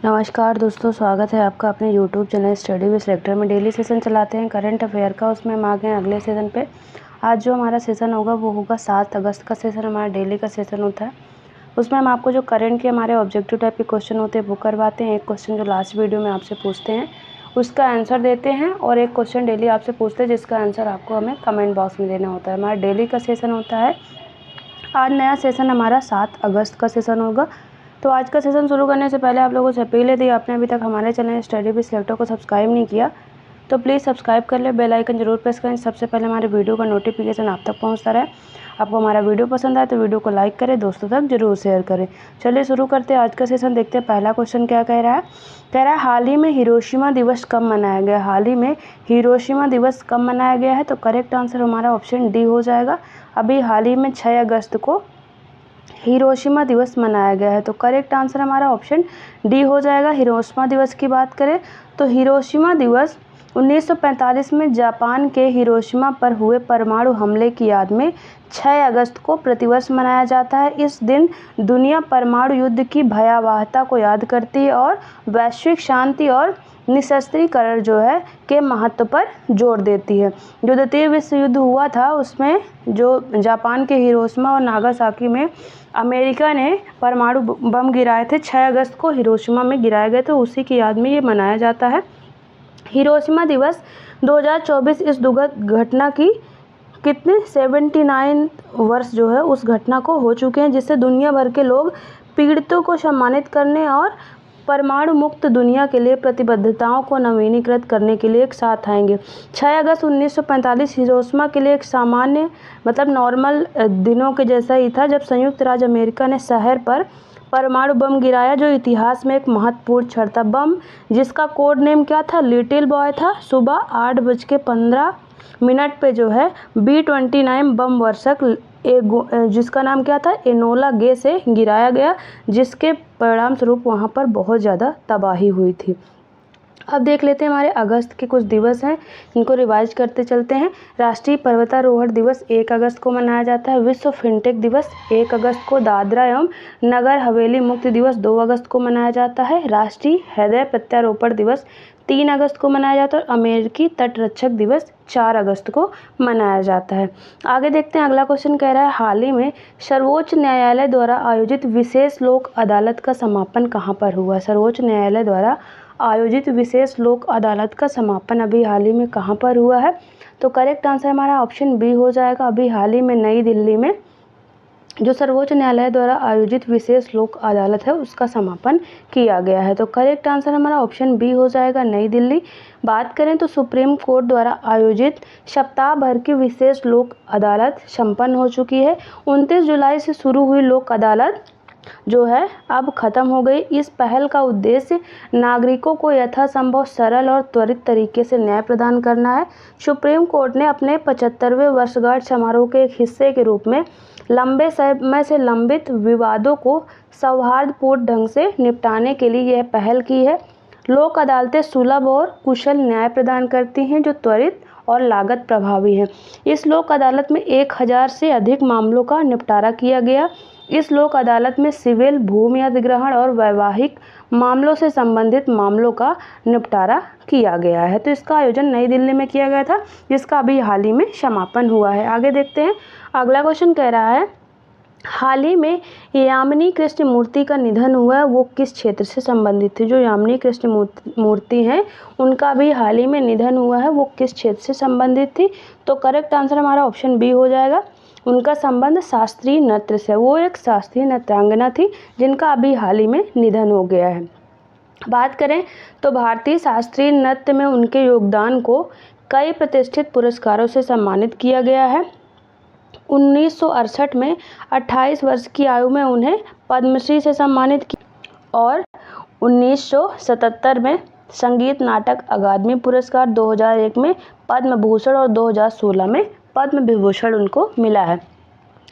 नमस्कार दोस्तों, स्वागत है आपका अपने YouTube channel study with selector में। डेली सेशन चलाते हैं करंट अफेयर का, उसमें हम आ गए हैं अगले सेशन पे। आज जो हमारा सेशन होगा वो होगा 7 अगस्त का सेशन, हमारा डेली का सेशन होता है। उसमें हम आपको जो करंट के हमारे ऑब्जेक्टिव टाइप के क्वेश्चन होते हैं वो करवाते हैं। एक क्वेश्चन जो लास्ट वीडियो में आपसे पूछते हैं उसका आंसर देते हैं, और एक क्वेश्चन डेली आपसे पूछते हैं जिसका आंसर आपको हमें कमेंट बॉक्स में देना होता है। हमारा डेली का सेशन होता है। आज नया सेशन हमारा 7 अगस्त का सेशन होगा। तो आज का सेशन शुरू करने से पहले आप लोगों से अपील है, आपने अभी तक हमारे चैनल स्टडी विद सिलेक्टर को सब्सक्राइब नहीं किया तो प्लीज़ सब्सक्राइब कर ले, बेल आइकन जरूर प्रेस करें, सबसे पहले हमारे वीडियो का नोटिफिकेशन आप तक पहुंचता रहे। आपको हमारा वीडियो पसंद आए तो वीडियो को लाइक करें, दोस्तों तक जरूर शेयर करें। चलिए शुरू करते हैं आज का सेशन। देखते हैं पहला क्वेश्चन क्या कह रहा है। कह रहा है हाल ही में हिरोशिमा दिवस कब मनाया गया। हाल ही में हिरोशिमा दिवस कब मनाया गया है, तो करेक्ट आंसर हमारा ऑप्शन डी हो जाएगा। अभी हाल ही में 6 अगस्त को हिरोशिमा दिवस मनाया गया है, तो करेक्ट आंसर हमारा ऑप्शन डी हो जाएगा। हिरोशिमा दिवस की बात करें तो हिरोशिमा दिवस 1945 में जापान के हिरोशिमा पर हुए परमाणु हमले की याद में 6 अगस्त को प्रतिवर्ष मनाया जाता है। इस दिन दुनिया परमाणु युद्ध की भयावहता को याद करती है और वैश्विक शांति और निशस्त्रीकरण जो है के महत्व पर जोर देती है। जो द्वितीय विश्व युद्ध हुआ था उसमें जो जापान के हिरोशिमा और नागासाकी में अमेरिका ने परमाणु बम गिराए थे, 6 अगस्त को हिरोशिमा में गिराए गए, तो उसी की याद में ये मनाया जाता है। हिरोशिमा दिवस 2024 इस दुखद घटना की कितने 79 वर्ष जो है उस घटना को हो चुके हैं, जिससे दुनिया भर के लोग पीड़ितों को सम्मानित करने और परमाणु मुक्त दुनिया के लिए प्रतिबद्धताओं को नवीनीकृत करने के लिए एक साथ आएंगे। 6 अगस्त 1945 हिरोशिमा के लिए एक सामान्य नॉर्मल दिनों के जैसा ही था, जब संयुक्त राज्य अमेरिका ने शहर पर परमाणु बम गिराया, जो इतिहास में एक महत्वपूर्ण क्षण था। बम जिसका कोड नेम क्या था, लिटिल बॉय था, सुबह 8:15 पे जो है B-29 बम वर्षक जिसका नाम क्या था, एनोला गे से गिराया गया, जिसके परिणाम स्वरूप वहाँ पर बहुत ज़्यादा तबाही हुई थी। अब देख लेते हैं हमारे अगस्त के कुछ दिवस हैं, इनको रिवाइज करते चलते हैं। राष्ट्रीय पर्वतारोहण दिवस 1 अगस्त को मनाया जाता है। विश्व फिनटेक दिवस 1 अगस्त को। दादरा एवं नगर हवेली मुक्ति दिवस 2 अगस्त को मनाया जाता है। राष्ट्रीय हृदय प्रत्यारोपण दिवस 3 अगस्त को मनाया जाता है और अमेरिकी तटरक्षक दिवस 4 अगस्त को मनाया जाता है। आगे देखते हैं, अगला क्वेश्चन कह रहा है हाल ही में सर्वोच्च न्यायालय द्वारा आयोजित विशेष लोक अदालत का समापन कहाँ पर हुआ। सर्वोच्च न्यायालय द्वारा आयोजित विशेष लोक अदालत का समापन अभी हाल ही में कहाँ पर हुआ है, तो करेक्ट आंसर हमारा ऑप्शन बी हो जाएगा। अभी हाल ही में नई दिल्ली में जो सर्वोच्च न्यायालय द्वारा आयोजित विशेष लोक अदालत है उसका समापन किया गया है, तो करेक्ट आंसर हमारा ऑप्शन बी हो जाएगा, नई दिल्ली। बात करें तो सुप्रीम कोर्ट द्वारा आयोजित सप्ताह भर की विशेष लोक अदालत संपन्न हो चुकी है। 29 जुलाई से शुरू हुई लोक अदालत जो है अब ख़त्म हो गई। इस पहल का उद्देश्य नागरिकों को यथासंभव सरल और त्वरित तरीके से न्याय प्रदान करना है। सुप्रीम कोर्ट ने अपने 75वें वर्षगांठ समारोह के एक हिस्से के रूप में लंबे समय से लंबित विवादों को सौहार्दपूर्ण ढंग से निपटाने के लिए यह पहल की है। लोक अदालतें सुलभ और कुशल न्याय प्रदान करती हैं जो त्वरित और लागत प्रभावी है। इस लोक अदालत में 1000 से अधिक मामलों का निपटारा किया गया। इस लोक अदालत में सिविल, भूमि अधिग्रहण और वैवाहिक मामलों से संबंधित मामलों का निपटारा किया गया है। तो इसका आयोजन नई दिल्ली में किया गया था, जिसका अभी हाल ही में समापन हुआ है। आगे देखते हैं, अगला क्वेश्चन कह रहा है हाल ही में यामिनी कृष्ण मूर्ति का निधन हुआ है, वो किस क्षेत्र से संबंधित थी। जो यामिनी कृष्ण मूर्ति हैं उनका भी हाल ही में निधन हुआ है, वो किस क्षेत्र से संबंधित थी, तो करेक्ट आंसर हमारा ऑप्शन बी हो जाएगा। उनका संबंध शास्त्रीय नृत्य से, वो एक शास्त्रीय नृत्यांगना थी जिनका अभी हाल ही में निधन हो गया है। बात करें तो भारतीय शास्त्रीय नृत्य में उनके योगदान को कई प्रतिष्ठित पुरस्कारों से सम्मानित किया गया है। 1968 में 28 वर्ष की आयु में उन्हें पद्मश्री से सम्मानित किया और 1977 में संगीत नाटक अकादमी पुरस्कार, 2001 में पद्म भूषण और 2016 में पद्म विभूषण उनको मिला है।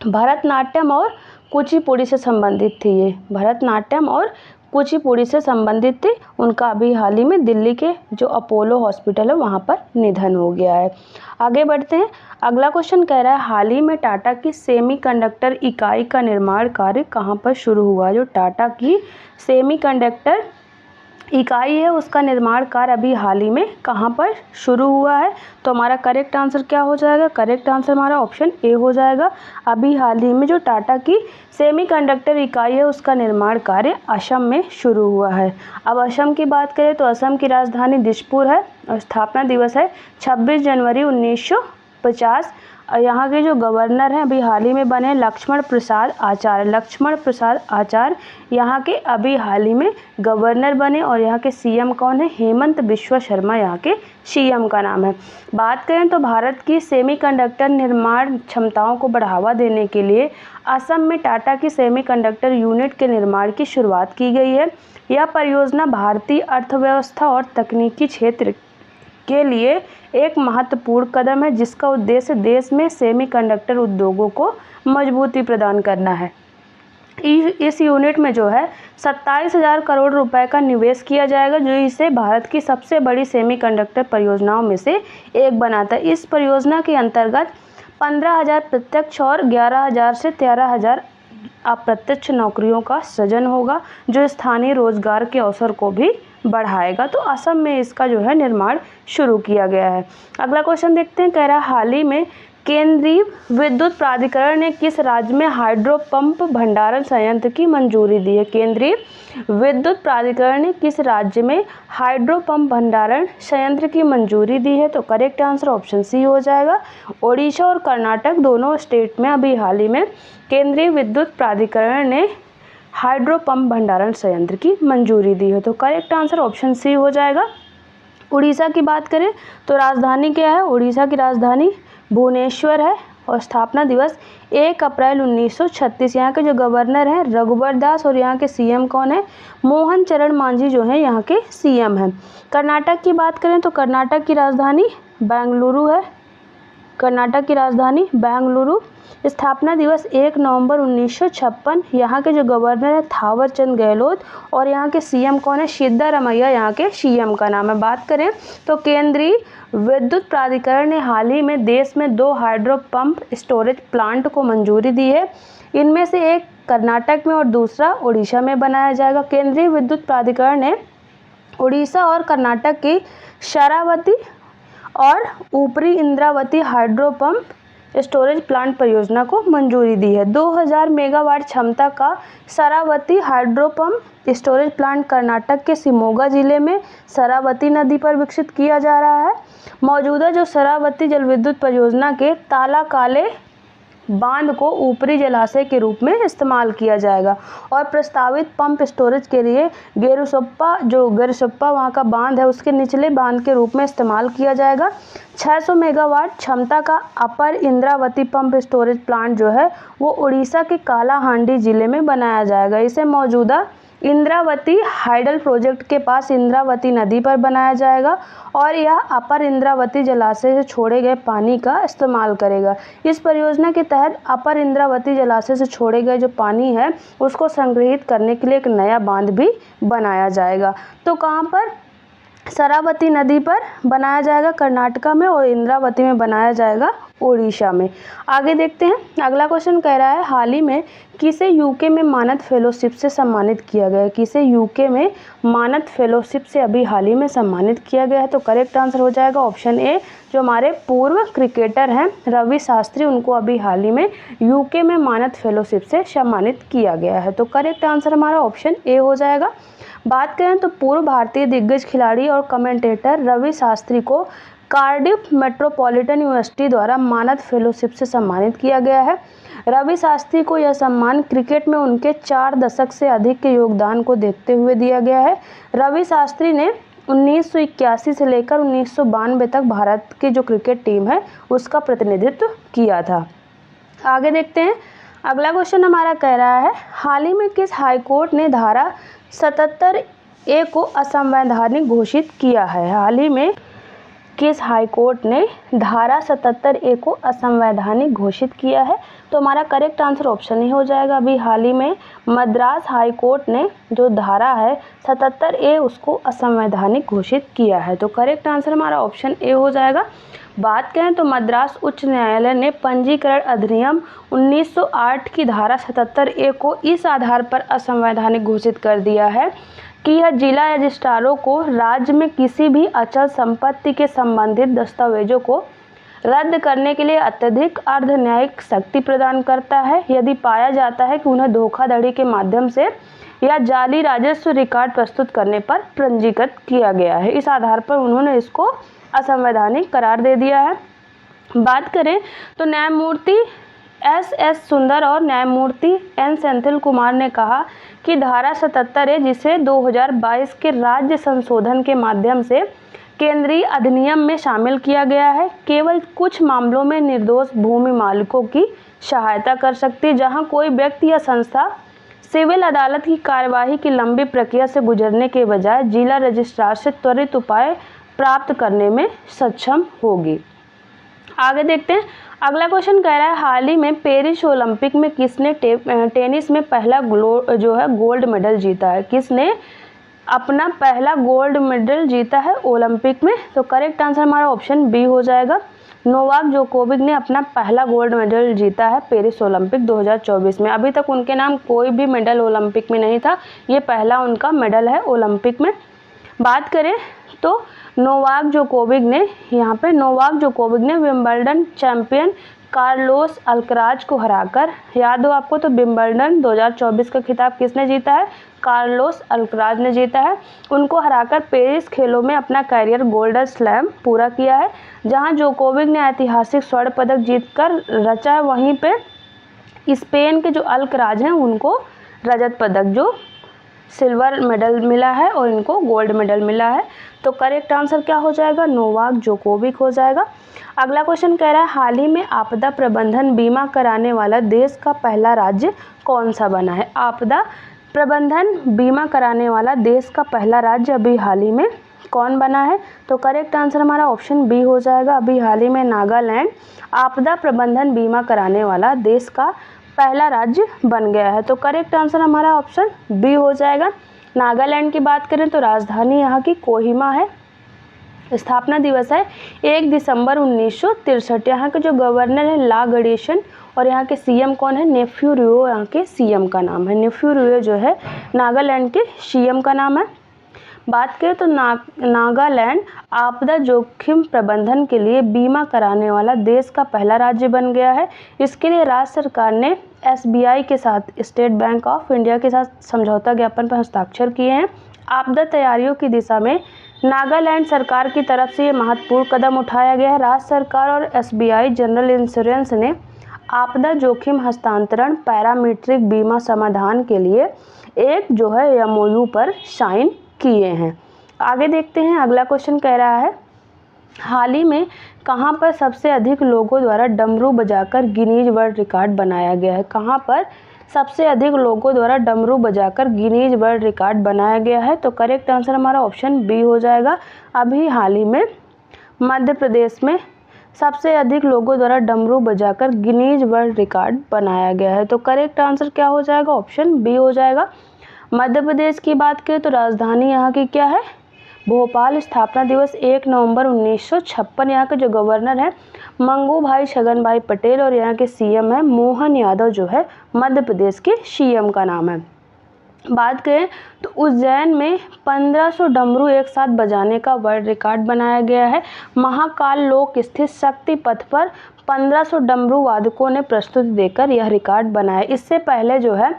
भरतनाट्यम और कुचिपुड़ी से संबंधित थी ये, भरतनाट्यम और कुचिपुड़ी से संबंधित थी। उनका अभी हाल ही में दिल्ली के जो अपोलो हॉस्पिटल है वहाँ पर निधन हो गया है। आगे बढ़ते हैं, अगला क्वेश्चन कह रहा है हाल ही में टाटा की सेमीकंडक्टर इकाई का निर्माण कार्य कहाँ पर शुरू हुआ। जो टाटा की सेमीकंडक्टर इकाई है उसका निर्माण कार्य अभी हाल ही में कहाँ पर शुरू हुआ है? तो हमारा करेक्ट आंसर क्या हो जाएगा? करेक्ट आंसर हमारा ऑप्शन ए हो जाएगा। अभी हाल ही में जो टाटा की सेमीकंडक्टर इकाई है उसका निर्माण कार्य असम में शुरू हुआ है। अब असम की बात करें तो असम की राजधानी दिसपुर है और स्थापना दिवस है 26 जनवरी 1950। और यहाँ के जो गवर्नर हैं अभी हाल ही में बने लक्ष्मण प्रसाद आचार्य। लक्ष्मण प्रसाद आचार्य यहाँ के अभी हाल ही में गवर्नर बने और यहाँ के सीएम कौन है? हेमंत बिश्वा शर्मा यहाँ के सीएम का नाम है। बात करें तो भारत की सेमीकंडक्टर निर्माण क्षमताओं को बढ़ावा देने के लिए असम में टाटा की सेमीकंडक्टर यूनिट के निर्माण की शुरुआत की गई है। यह परियोजना भारतीय अर्थव्यवस्था और तकनीकी क्षेत्र के लिए एक महत्वपूर्ण कदम है जिसका उद्देश्य देश में सेमीकंडक्टर उद्योगों को मजबूती प्रदान करना है। इस यूनिट में जो है 27,000 करोड़ रुपए का निवेश किया जाएगा जो इसे भारत की सबसे बड़ी सेमीकंडक्टर परियोजनाओं में से एक बनाता है। इस परियोजना के अंतर्गत 15,000 प्रत्यक्ष और 11,000 से 13,000 अप्रत्यक्ष नौकरियों का सृजन होगा जो स्थानीय रोजगार के अवसर को भी बढ़ाएगा। तो असम में इसका जो है निर्माण शुरू किया गया है। अगला क्वेश्चन देखते हैं। कह रहा है हाल ही में केंद्रीय विद्युत प्राधिकरण ने किस राज्य में हाइड्रो पंप भंडारण संयंत्र की मंजूरी दी है? केंद्रीय विद्युत प्राधिकरण ने किस राज्य में हाइड्रो पंप भंडारण संयंत्र की मंजूरी दी है? तो करेक्ट आंसर ऑप्शन सी हो जाएगा। ओडिशा और कर्नाटक दोनों स्टेट में अभी हाल ही में केंद्रीय विद्युत प्राधिकरण ने हाइड्रो पंप भंडारण संयंत्र की मंजूरी दी है। तो करेक्ट आंसर ऑप्शन सी हो जाएगा। उड़ीसा की बात करें तो राजधानी क्या है? उड़ीसा की राजधानी भुवनेश्वर है और स्थापना दिवस 1 अप्रैल 1936। यहाँ के जो गवर्नर हैं रघुबर दास और यहाँ के सीएम कौन है? मोहन चरण मांझी जो है यहाँ के सीएम हैं। कर्नाटक की बात करें तो कर्नाटक की राजधानी बेंगलुरु है। कर्नाटक की राजधानी बेंगलुरु। स्थापना दिवस 1 नवंबर 1956। यहाँ के जो गवर्नर है थावर चंद गहलोत और यहाँ के सीएम कौन है? सिद्धारमैया यहाँ के सीएम का नाम है। बात करें तो केंद्रीय विद्युत प्राधिकरण ने हाल ही में देश में 2 हाइड्रो पंप स्टोरेज प्लांट को मंजूरी दी है। इनमें से एक कर्नाटक में और दूसरा उड़ीसा में बनाया जाएगा। केंद्रीय विद्युत प्राधिकरण ने उड़ीसा और कर्नाटक की शरावती और ऊपरी Indravati hydro pump storage plant परियोजना को मंजूरी दी है। 2000 मेगावाट क्षमता का Sharavati hydro pump storage plant Karnataka के शिमोगा जिले में शरावती नदी पर विकसित किया जा रहा है। मौजूदा जो शरावती जल विद्युत परियोजना के तालाकाले बांध को ऊपरी जलाशय के रूप में इस्तेमाल किया जाएगा और प्रस्तावित पंप स्टोरेज के लिए गेरुसप्पा वहाँ का बांध है उसके निचले बांध के रूप में इस्तेमाल किया जाएगा। 600 मेगावाट क्षमता का अपर इंद्रावती पंप स्टोरेज प्लांट जो है वो उड़ीसा के कालाहांडी जिले में बनाया जाएगा। इसे मौजूदा इंद्रावती हाइडल प्रोजेक्ट के पास इंद्रावती नदी पर बनाया जाएगा और यह अपर इंद्रावती जलाशय से छोड़े गए पानी का इस्तेमाल करेगा। इस परियोजना के तहत अपर इंद्रावती जलाशय से छोड़े गए जो पानी है उसको संग्रहित करने के लिए एक नया बांध भी बनाया जाएगा। तो कहाँ पर? शरावती नदी पर बनाया जाएगा कर्नाटक में और इंद्रावती में बनाया जाएगा ओडिशा में। आगे देखते हैं। अगला क्वेश्चन कह रहा है हाल ही में किसे यूके में मानद फेलोशिप से सम्मानित किया गया है? किसे यूके में मानद फेलोशिप से अभी हाल ही में सम्मानित किया गया है? तो करेक्ट आंसर हो जाएगा ऑप्शन ए। जो हमारे पूर्व क्रिकेटर हैं रवि शास्त्री उनको अभी हाल ही में यूके में मानद फेलोशिप से सम्मानित किया गया है। तो करेक्ट आंसर हमारा ऑप्शन ए हो जाएगा। बात करें तो पूर्व भारतीय दिग्गज खिलाड़ी और कमेंटेटर रवि शास्त्री को कार्डिफ मेट्रोपॉलिटन यूनिवर्सिटी द्वारा मानद फेलोशिप से सम्मानित किया गया है। रवि शास्त्री को यह सम्मान क्रिकेट में उनके 4 दशक से अधिक के योगदान को देखते हुए दिया गया है। रवि शास्त्री ने 1981 से लेकर 1992 तक भारत की जो क्रिकेट टीम है उसका प्रतिनिधित्व किया था। आगे देखते हैं। अगला क्वेश्चन हमारा कह रहा है हाल ही में किस हाईकोर्ट ने धारा 77A को असंवैधानिक घोषित किया है? हाल ही में किस हाईकोर्ट ने धारा 77A को असंवैधानिक घोषित किया है? तो हमारा करेक्ट आंसर ऑप्शन ही हो जाएगा। अभी हाल ही में मद्रास हाईकोर्ट ने जो धारा है 77A उसको असंवैधानिक घोषित किया है। तो करेक्ट आंसर हमारा ऑप्शन ए हो जाएगा। बात करें तो मद्रास उच्च न्यायालय ने पंजीकरण अधिनियम 1908 की धारा 77A को इस आधार पर असंवैधानिक घोषित कर दिया है कि यह जिला रजिस्ट्रारों को राज्य में किसी भी अचल संपत्ति के संबंधित दस्तावेजों को रद्द करने के लिए अत्यधिक अर्ध न्यायिक शक्ति प्रदान करता है यदि पाया जाता है कि उन्हें धोखाधड़ी के माध्यम से या जाली राजस्व रिकॉर्ड प्रस्तुत करने पर पंजीकृत किया गया है। इस आधार पर उन्होंने इसको असंवैधानिक करार दे दिया है। बात करें तो न्यायमूर्ति एस सुंदर और न्यायमूर्ति एन सेंथिल कुमार ने कहा कि धारा 77 है, जिसे 2022 के राज्य संशोधन के माध्यम से केंद्रीय अधिनियम में शामिल किया गया है, केवल कुछ मामलों में निर्दोष भूमि मालिकों की सहायता कर सकती है, जहां कोई व्यक्ति या संस्था सिविल अदालत की कार्यवाही की लंबी प्रक्रिया से गुजरने के बजाय जिला रजिस्ट्रार से त्वरित उपाय प्राप्त करने में सक्षम होगी। आगे देखते हैं। अगला क्वेश्चन कह रहा है, हाल ही में पेरिस ओलंपिक में किसने टेनिस में पहला गोल्ड मेडल जीता है? किसने अपना पहला गोल्ड मेडल जीता है ओलंपिक में? तो करेक्ट आंसर हमारा ऑप्शन बी हो जाएगा। नोवाक जोकोविक ने अपना पहला गोल्ड मेडल जीता है पेरिस ओलंपिक 2024 में। अभी तक उनके नाम कोई भी मेडल ओलंपिक में नहीं था, ये पहला उनका मेडल है ओलंपिक में। बात करें तो नोवाक जोकोविक ने विंबलडन चैंपियन कार्लोस अल्कराज को हराकर, याद हो आपको तो विंबलडन 2024 का खिताब किसने जीता है? कार्लोस अल्कराज ने जीता है। उनको हराकर पेरिस खेलों में अपना करियर गोल्डन स्लैम पूरा किया है, जहां जोकोविक ने ऐतिहासिक स्वर्ण पदक जीतकर रचा है। वहीं पे स्पेन के जो अल्कराज हैं उनको रजत पदक जो सिल्वर मेडल मिला है और इनको गोल्ड मेडल मिला है। तो करेक्ट आंसर क्या हो जाएगा? नोवाक जोकोविक हो जाएगा। अगला क्वेश्चन कह रहा है, हाल ही में आपदा प्रबंधन बीमा कराने वाला देश का पहला राज्य कौन सा बना है? आपदा प्रबंधन बीमा कराने वाला देश का पहला राज्य अभी हाल ही में कौन बना है? तो करेक्ट आंसर हमारा ऑप्शन बी हो जाएगा। अभी हाल ही में नागालैंड आपदा प्रबंधन बीमा कराने वाला देश का पहला राज्य बन गया है। तो करेक्ट आंसर हमारा ऑप्शन बी हो जाएगा। नागालैंड की बात करें तो राजधानी यहाँ की कोहिमा है। स्थापना दिवस है 1 दिसंबर 1963। यहाँ के जो गवर्नर है ला गणेशन और यहाँ के सीएम कौन है? नेफ्यू रियो यहाँ के सीएम का नाम है। नेफ्यू रियो जो है नागालैंड के सीएम का नाम है। बात करें तो नागालैंड आपदा जोखिम प्रबंधन के लिए बीमा कराने वाला देश का पहला राज्य बन गया है। इसके लिए राज्य सरकार ने एसबीआई के साथ, स्टेट बैंक ऑफ इंडिया के साथ समझौता ज्ञापन पर हस्ताक्षर किए हैं। आपदा तैयारियों की दिशा में नागालैंड सरकार की तरफ से ये महत्वपूर्ण कदम उठाया गया है। राज्य सरकार और एसबीआई जनरल इंश्योरेंस ने आपदा जोखिम हस्तांतरण पैरामीट्रिक बीमा समाधान के लिए एक एमओयू पर साइन किए हैं। आगे देखते हैं। अगला क्वेश्चन कह रहा है, हाल ही में कहां पर सबसे अधिक लोगों द्वारा डमरू बजाकर गिनीज वर्ल्ड रिकॉर्ड बनाया गया है? कहां पर सबसे अधिक लोगों द्वारा डमरू बजाकर गिनीज वर्ल्ड रिकॉर्ड बनाया गया है? तो करेक्ट आंसर हमारा ऑप्शन बी हो जाएगा। अभी हाल ही में मध्य प्रदेश में सबसे अधिक लोगों द्वारा डमरू बजाकर गिनीज वर्ल्ड रिकॉर्ड बनाया गया है। तो करेक्ट आंसर क्या हो जाएगा? ऑप्शन बी हो जाएगा। मध्य प्रदेश की बात करें तो राजधानी यहाँ की क्या है? भोपाल। स्थापना दिवस 1 नवंबर 1956। यहाँ के जो गवर्नर हैं मंगू भाई छगन भाई पटेल और यहाँ के सीएम है मोहन यादव, जो है मध्य प्रदेश के सीएम का नाम है। बात करें तो उज्जैन में 1500 डमरू एक साथ बजाने का वर्ल्ड रिकॉर्ड बनाया गया है। महाकाल लोक स्थित शक्ति पथ पर 1500 डमरू वादकों ने प्रस्तुति देकर यह रिकॉर्ड बनाया। इससे पहले जो है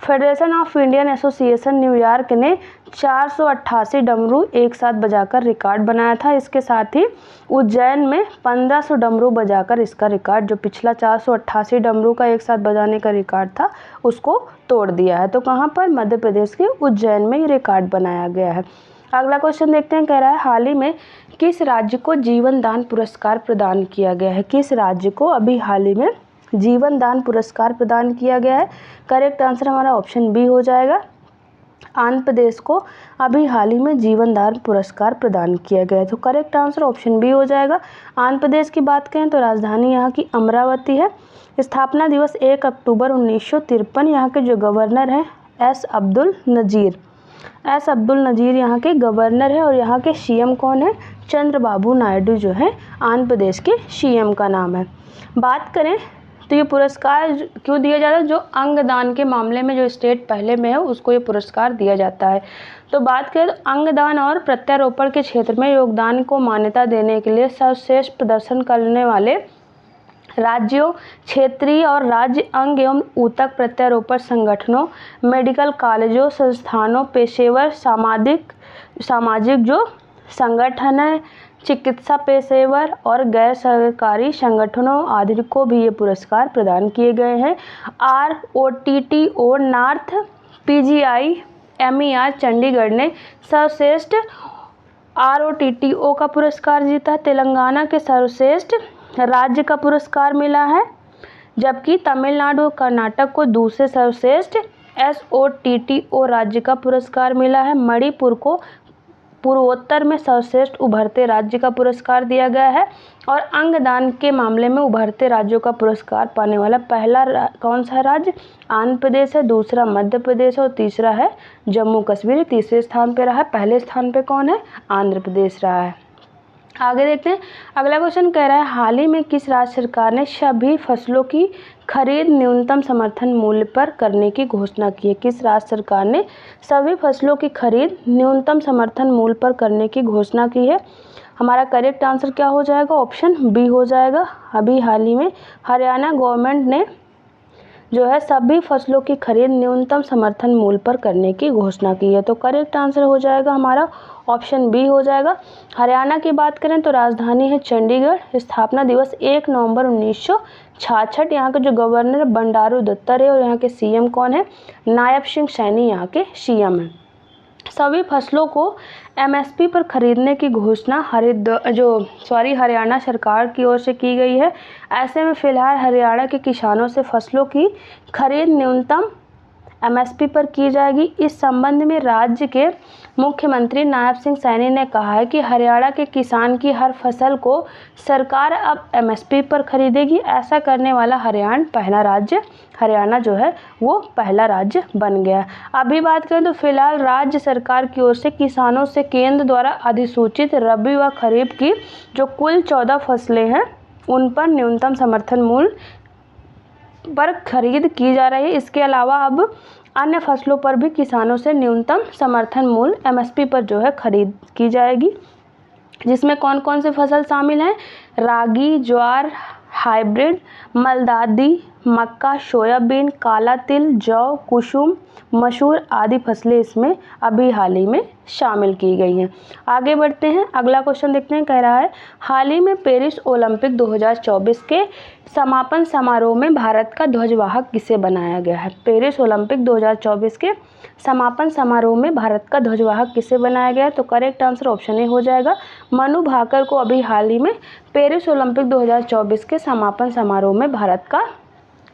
federation of Indian association New York ने 488 डमरू एक साथ बजाकर रिकॉर्ड बनाया था। इसके साथ ही उज्जैन में 1500 डमरू बजाकर इसका रिकॉर्ड, जो पिछला 488 डमरू का एक साथ बजाने का रिकॉर्ड था, उसको तोड़ दिया है। तो कहाँ पर? मध्य प्रदेश के उज्जैन में ये रिकॉर्ड बनाया गया है। अगला क्वेश्चन देखते हैं। कह रहा है, हाल ही में किस राज्य को जीवन दान पुरस्कार प्रदान किया गया है? किस राज्य को अभी हाल ही में जीवन दान पुरस्कार प्रदान किया गया है? करेक्ट आंसर हमारा ऑप्शन बी हो जाएगा। आंध्र प्रदेश को अभी हाल ही में जीवन दान पुरस्कार प्रदान किया गया है। तो करेक्ट आंसर ऑप्शन बी हो जाएगा। आंध्र प्रदेश की बात करें तो राजधानी यहाँ की अमरावती है। स्थापना दिवस 1 अक्टूबर 1953। यहाँ के जो गवर्नर हैं एस अब्दुल नज़ीर यहाँ के गवर्नर है और यहाँ के सीएम कौन है? चंद्रबाबू नायडू, जो है आंध्र प्रदेश के सीएम का नाम है। बात करें तो ये पुरस्कार क्यों दिया जाता है? जो अंगदान के मामले में जो स्टेट पहले में है उसको ये पुरस्कार दिया जाता है। तो बात करें तो अंगदान और प्रत्यारोपण के क्षेत्र में योगदान को मान्यता देने के लिए सर्वश्रेष्ठ प्रदर्शन करने वाले राज्यों, क्षेत्रीय और राज्य अंग एवं ऊतक प्रत्यारोपण संगठनों, मेडिकल कॉलेजों, संस्थानों, पेशेवर सामाजिक जो संगठन है, चिकित्सा पेशेवर और गैर सरकारी संगठनों आदि को भी ये पुरस्कार प्रदान किए गए हैं। ROTTO north PGI MER Chandigarh ने सर्वश्रेष्ठ ROTTO का पुरस्कार जीता। तेलंगाना के सर्वश्रेष्ठ राज्य का पुरस्कार मिला है, जबकि तमिलनाडु और कर्नाटक को दूसरे सर्वश्रेष्ठ SOTTO राज्य का पुरस्कार मिला है। मणिपुर को पूर्वोत्तर में सर्वश्रेष्ठ उभरते राज्य का पुरस्कार दिया गया है। और अंगदान के मामले में उभरते राज्यों का पुरस्कार पाने वाला पहला कौन सा राज्य? आंध्र प्रदेश है, दूसरा मध्य प्रदेश और तीसरा है जम्मू कश्मीर। तीसरे स्थान पे रहा है, पहले स्थान पे कौन है? आंध्र प्रदेश रहा है। आगे देखते हैं, अगला क्वेश्चन कह रहा है हाल ही में किस राज्य सरकार ने सभी फसलों की खरीद न्यूनतम समर्थन मूल्य पर करने की घोषणा की है? किस राज्य सरकार ने सभी फसलों की खरीद न्यूनतम समर्थन मूल्य पर करने की घोषणा की है? हमारा करेक्ट आंसर क्या हो जाएगा? ऑप्शन बी हो जाएगा। अभी हाल ही में हरियाणा गवर्नमेंट ने जो है सभी फसलों की खरीद न्यूनतम समर्थन मूल्य पर करने की घोषणा की है। तो करेक्ट आंसर हो जाएगा हमारा ऑप्शन बी हो जाएगा। हरियाणा की बात करें तो राजधानी है चंडीगढ़। स्थापना दिवस 1 नवंबर 1966। यहाँ के जो गवर्नर बंडारू दत्तात्रेय और यहाँ के CM कौन है? नायब सिंह सैनी यहाँ के CM हैं। सभी फसलों को MSP पर खरीदने की घोषणा हरियाणा सरकार की ओर से की गई है। ऐसे में फिलहाल हरियाणा के किसानों से फसलों की खरीद न्यूनतम MSP पर की जाएगी। इस संबंध में राज्य के मुख्यमंत्री नायब सिंह सैनी ने कहा है कि हरियाणा के किसान की हर फसल को सरकार अब MSP पर खरीदेगी। ऐसा करने वाला हरियाणा जो है वो पहला राज्य बन गया। अभी बात करें तो फिलहाल राज्य सरकार की ओर से किसानों से केंद्र द्वारा अधिसूचित रबी व खरीफ की जो कुल 14 फसलें हैं उन पर न्यूनतम समर्थन मूल्य पर खरीद की जा रही है। इसके अलावा अब अन्य फसलों पर भी किसानों से न्यूनतम समर्थन मूल्य MSP पर जो है खरीद की जाएगी, जिसमें कौन कौन से फसल शामिल हैं? रागी, ज्वार, हाइब्रिड, मलदादी, मक्का, सोयाबीन, काला तिल, जौ, कुसुम, मसूर आदि फसलें इसमें अभी हाल ही में शामिल की गई हैं। आगे बढ़ते हैं, अगला क्वेश्चन देखते हैं। कह रहा है हाल ही में पेरिस ओलंपिक 2024 के समापन समारोह में भारत का ध्वजवाहक किसे बनाया गया है? पेरिस ओलंपिक 2024 के समापन समारोह में भारत का ध्वजवाहक किसे बनाया गया है? तो करेक्ट आंसर ऑप्शन ए हो जाएगा। मनु भाकर को अभी हाल ही में पेरिस ओलंपिक 2024 के समापन समारोह में भारत का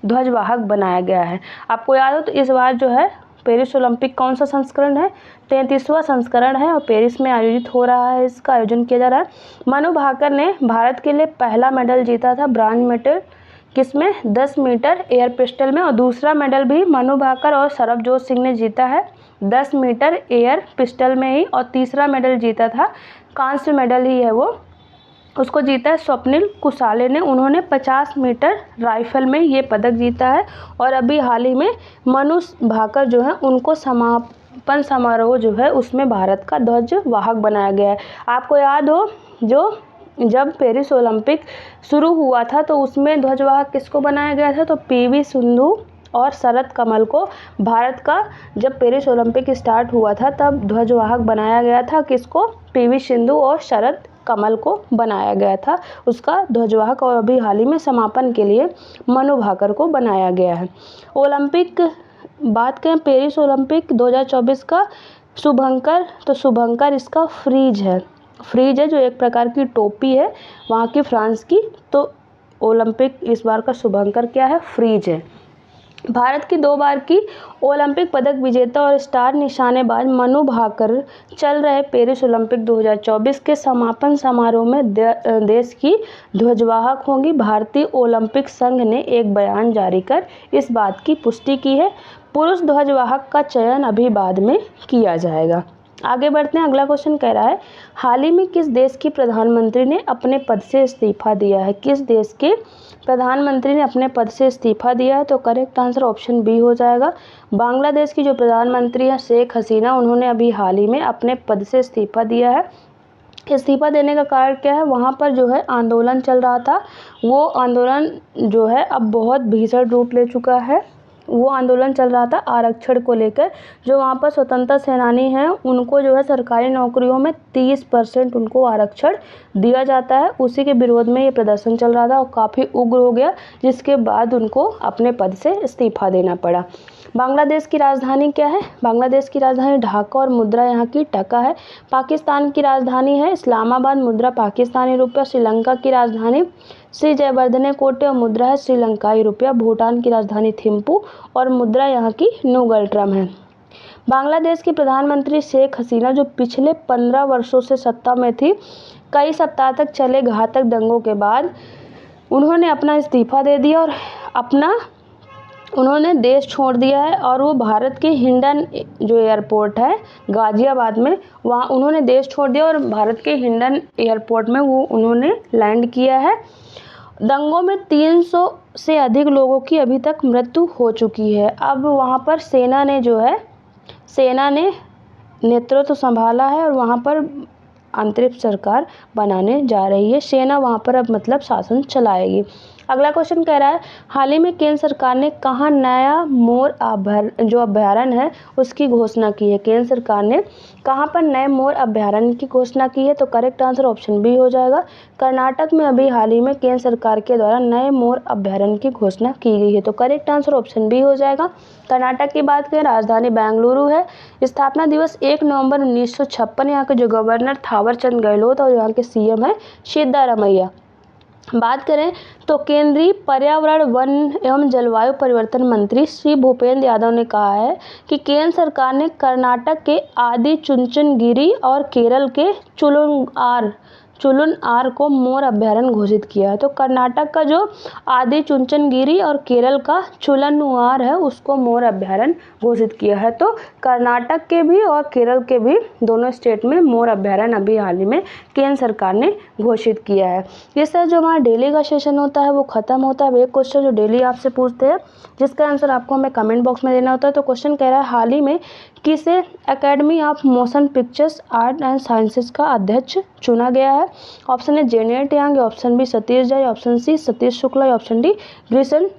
ध्वजवाहक बनाया गया है। आपको याद हो तो इस बार जो है पेरिस ओलंपिक कौन सा संस्करण है? 33वां संस्करण है और पेरिस में आयोजित हो रहा है, इसका आयोजन किया जा रहा है। मनु भाकर ने भारत के लिए पहला मेडल जीता था, ब्रांज मेडल, किसमें? 10 मीटर एयर पिस्टल में। और दूसरा मेडल भी मनु भाकर और सरबजोत सिंह ने जीता है 10 मीटर एयर पिस्टल में ही। और तीसरा मेडल जीता था, कांस्य मेडल ही है वो, उसको जीता है स्वप्निल कुसाले ने। उन्होंने 50 मीटर राइफल में ये पदक जीता है। और अभी हाल ही में मनु भाकर जो है उनको समापन समारोह जो है उसमें भारत का ध्वजवाहक बनाया गया है। आपको याद हो जब पेरिस ओलंपिक शुरू हुआ था तो उसमें ध्वजवाहक किसको बनाया गया था? तो PV सिंधु और शरद कमल को भारत का, जब पेरिस ओलंपिक स्टार्ट हुआ था तब ध्वजवाहक बनाया गया था। किसको? PV सिंधु और शरद कमल को बनाया गया था उसका ध्वजवाहक। और अभी हाल ही में समापन के लिए मनु भाकर को बनाया गया है। ओलंपिक बात करें पेरिस ओलंपिक 2024 का शुभंकर, तो शुभंकर इसका फ्रीज है जो एक प्रकार की टोपी है वहाँ की फ्रांस की। तो ओलंपिक इस बार का शुभंकर क्या है? फ्रीज है। भारत की 2 बार की ओलंपिक पदक विजेता और स्टार निशानेबाज मनु भाकर चल रहे पेरिस ओलंपिक 2024 के समापन समारोह में देश की ध्वजवाहक होंगी। भारतीय ओलंपिक संघ ने एक बयान जारी कर इस बात की पुष्टि की है। पुरुष ध्वजवाहक का चयन अभी बाद में किया जाएगा। आगे बढ़ते हैं। अगला क्वेश्चन कह रहा है हाल ही में किस देश की प्रधानमंत्री ने अपने पद से इस्तीफा दिया है? किस देश के प्रधानमंत्री ने अपने पद से इस्तीफा दिया है? तो करेक्ट आंसर ऑप्शन बी हो जाएगा। बांग्लादेश की जो प्रधानमंत्री है शेख हसीना, उन्होंने अभी हाल ही में अपने पद से इस्तीफा दिया है। इस्तीफा देने का कारण क्या है? वहाँ पर जो है आंदोलन चल रहा था, वो आंदोलन जो है अब बहुत भीषण रूप ले चुका है। वो आंदोलन चल रहा था आरक्षण को लेकर। जो वहाँ पर स्वतंत्रता सेनानी हैं उनको जो है सरकारी नौकरियों में 30% उनको आरक्षण दिया जाता है, उसी के विरोध में ये प्रदर्शन चल रहा था और काफ़ी उग्र हो गया, जिसके बाद उनको अपने पद से इस्तीफा देना पड़ा। बांग्लादेश की राजधानी क्या है? बांग्लादेश की राजधानी ढाका और मुद्रा यहाँ की टका है। पाकिस्तान की राजधानी है इस्लामाबाद, मुद्रा पाकिस्तानी रुपया। श्रीलंका की राजधानी श्री जयवर्धने कोटे और मुद्रा है श्रीलंकाई रुपया। भूटान की राजधानी थिम्पू और मुद्रा यहाँ की नोगल्ट्रम है। बांग्लादेश की प्रधानमंत्री शेख हसीना जो पिछले 15 वर्षों से सत्ता में थी, कई सप्ताह तक चले घातक दंगों के बाद उन्होंने अपना इस्तीफा दे दिया और उन्होंने देश छोड़ दिया है और वो भारत के हिंडन जो एयरपोर्ट है गाजियाबाद में, वहाँ उन्होंने देश छोड़ दिया और भारत के हिंडन एयरपोर्ट में वो उन्होंने लैंड किया है। दंगों में 300 से अधिक लोगों की अभी तक मृत्यु हो चुकी है। अब वहाँ पर सेना ने नेतृत्व संभाला है और वहाँ पर अंतरिम सरकार बनाने जा रही है। सेना वहाँ पर अब मतलब शासन चलाएगी। अगला क्वेश्चन कह रहा है हाल ही में केंद्र सरकार ने कहाँ नया मोर अभयारण्य है उसकी घोषणा की है? केंद्र सरकार ने कहाँ पर नए मोर अभयारण्य की घोषणा की है? तो करेक्ट आंसर ऑप्शन बी हो जाएगा। कर्नाटक में अभी हाल ही में केंद्र सरकार के द्वारा नए मोर अभयारण्य की घोषणा की गई है। तो करेक्ट आंसर ऑप्शन बी हो जाएगा। कर्नाटक की बात करें, राजधानी बेंगलुरु है। स्थापना दिवस 1 नवंबर 1956। यहाँ के जो गवर्नर थावरचंद गहलोत और यहाँ के सीएम है सिद्धारमैया। बात करें तो केंद्रीय पर्यावरण, वन एवं जलवायु परिवर्तन मंत्री श्री भूपेंद्र यादव ने कहा है कि केंद्र सरकार ने कर्नाटक के आदि चुंचनगिरी और केरल के चुलुनआर को मोर अभयारण्य घोषित किया है। तो कर्नाटक का जो आदि चुंचनगिरी और केरल का चुलनुआर है उसको मोर अभयारण्य घोषित किया है। तो कर्नाटक के भी और केरल के भी दोनों स्टेट में मोर अभयारण्य अभी हाल ही में केंद्र सरकार ने घोषित किया है। इस तरह जो हमारा डेली का सेशन होता है वो खत्म होता है। एक क्वेश्चन जो डेली आपसे पूछते हैं जिसका आंसर आपको हमें कमेंट बॉक्स में देना होता है। तो क्वेश्चन कह रहा है हाल ही में किसे academy of motion pictures art and sciences का अध्यक्ष चुना गया है? Option A Janet Yang, option B Satish Jha, option C Satish Shukla, option D ग्रीसन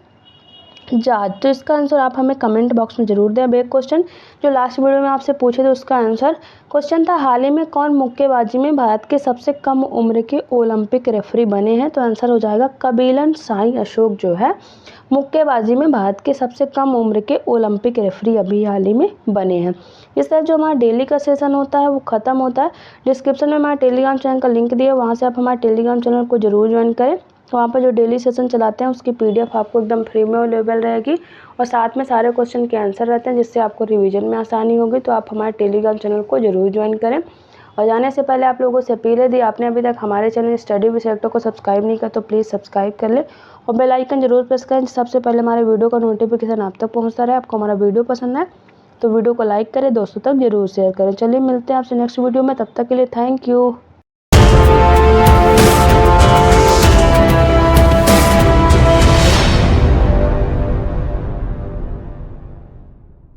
जाट। तो इसका आंसर आप हमें कमेंट बॉक्स में जरूर दें। अब एक क्वेश्चन जो लास्ट वीडियो में आपसे पूछे थे उसका आंसर क्वेश्चन था हाल ही में कौन मुक्केबाजी में भारत के सबसे कम उम्र के ओलंपिक रेफरी बने हैं? तो आंसर हो जाएगा कपिलन साई अशोक जो है मुक्केबाजी में भारत के सबसे कम उम्र के ओलंपिक रेफरी अभी हाल ही में बने हैं। इस तरह जो हमारा डेली का सेशन होता है वो खत्म होता है। डिस्क्रिप्शन में हमारे टेलीग्राम चैनल का लिंक दिया है, वहाँ से आप हमारे टेलीग्राम चैनल को जरूर ज्वाइन करें। वहाँ पर जो डेली सेशन चलाते हैं उसकी PDF आपको एकदम फ्री में अवेलेबल रहेगी और साथ में सारे क्वेश्चन के आंसर रहते हैं जिससे आपको रिवीजन में आसानी होगी। तो आप हमारे टेलीग्राम चैनल को जरूर ज्वाइन करें। और जाने से पहले आप लोगों से अपील है, आपने अभी तक हमारे चैनल स्टडी विद सेक्टर को सब्सक्राइब नहीं किया तो प्लीज़ सब्सक्राइब कर लें और बेल आइकन जरूर प्रेस करें, सबसे पहले हमारे वीडियो का नोटिफिकेशन आप तक पहुँचता रहे। आपको हमारा वीडियो पसंद है तो वीडियो को लाइक करें, दोस्तों तक जरूर शेयर करें। चलिए मिलते हैं आपसे नेक्स्ट वीडियो में, तब तक के लिए थैंक यू।